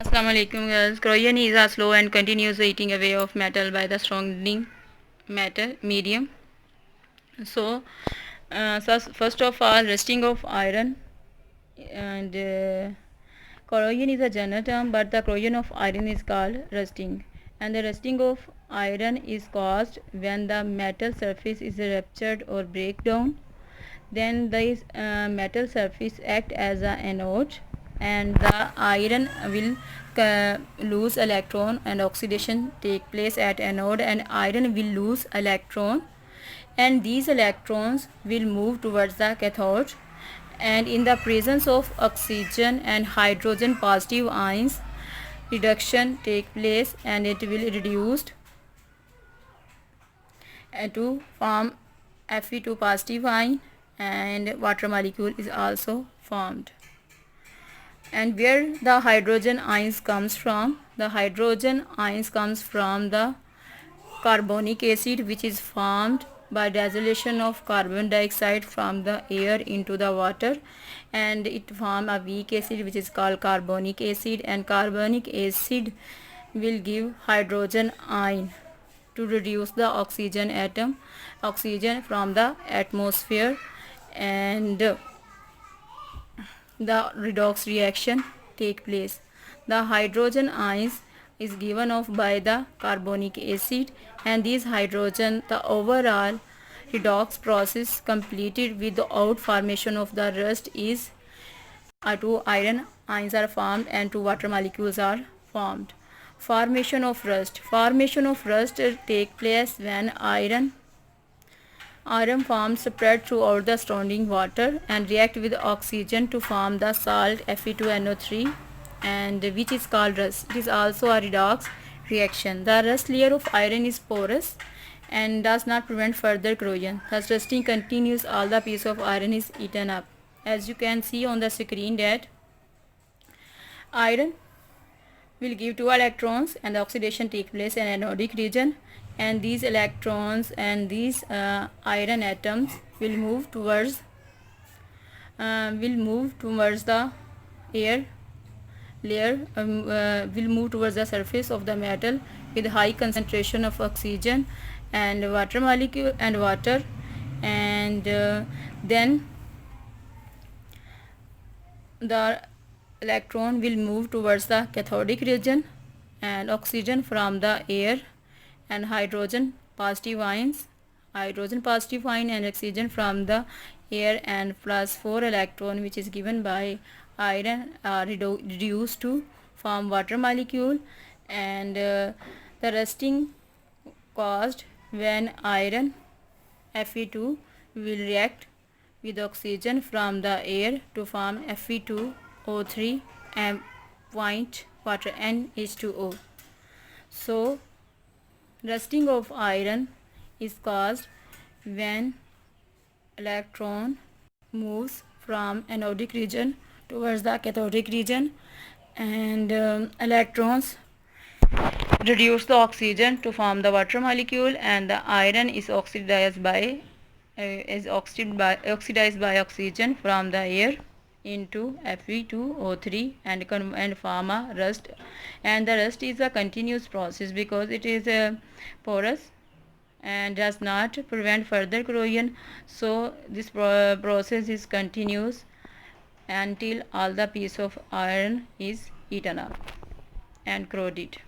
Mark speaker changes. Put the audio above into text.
Speaker 1: Assalamu alaikum guys. Corrosion is a slow and continuous eating away of metal by the strengthening metal medium. So first of all, rusting of iron and corrosion is a general term, but the corrosion of iron is called rusting. And the rusting of iron is caused when the metal surface is ruptured or break down. Then this metal surface act as an anode, and the iron will lose electron, and oxidation take place at anode, and iron will lose electron, and these electrons will move towards the cathode, and in the presence of oxygen and hydrogen positive ions, reduction take place, and it will reduced to form Fe2 positive ion, and water molecule is also formed. And where the hydrogen ions comes from? The hydrogen ions comes from the carbonic acid, which is formed by dissolution of carbon dioxide from the air into the water, and it form a weak acid which is called carbonic acid, and carbonic acid will give hydrogen ion to reduce the oxygen from the atmosphere, and the redox reaction take place. The hydrogen ions is given off by the carbonic acid, and these hydrogen, the overall redox process completed without formation of the rust is two iron ions are formed and two water molecules are formed. Formation of rust take place when iron forms spread throughout the surrounding water and react with oxygen to form the salt Fe2NO3, and which is called rust. It is also a redox reaction. The rust layer of iron is porous and does not prevent further corrosion. Thus rusting continues all the piece of iron is eaten up. As you can see on the screen that iron will give two electrons, and the oxidation take place in anodic region, and these electrons and these iron atoms will move towards the air layer, will move towards the surface of the metal with high concentration of oxygen and water molecule and water, and then the electron will move towards the cathodic region, and oxygen from the air and hydrogen positive ion and oxygen from the air and plus 4 electron which is given by iron are reduced to form water molecule, and the rusting caused when iron Fe2 will react with oxygen from the air to form Fe2O3 and point water NH2O. So rusting of iron is caused when electron moves from anodic region towards the cathodic region, and electrons reduce the oxygen to form the water molecule, and the iron is oxidized by oxygen from the air into Fe2O3 and form a rust, and the rust is a continuous process because it is porous and does not prevent further corrosion. So this process is continuous until all the piece of iron is eaten up and corroded.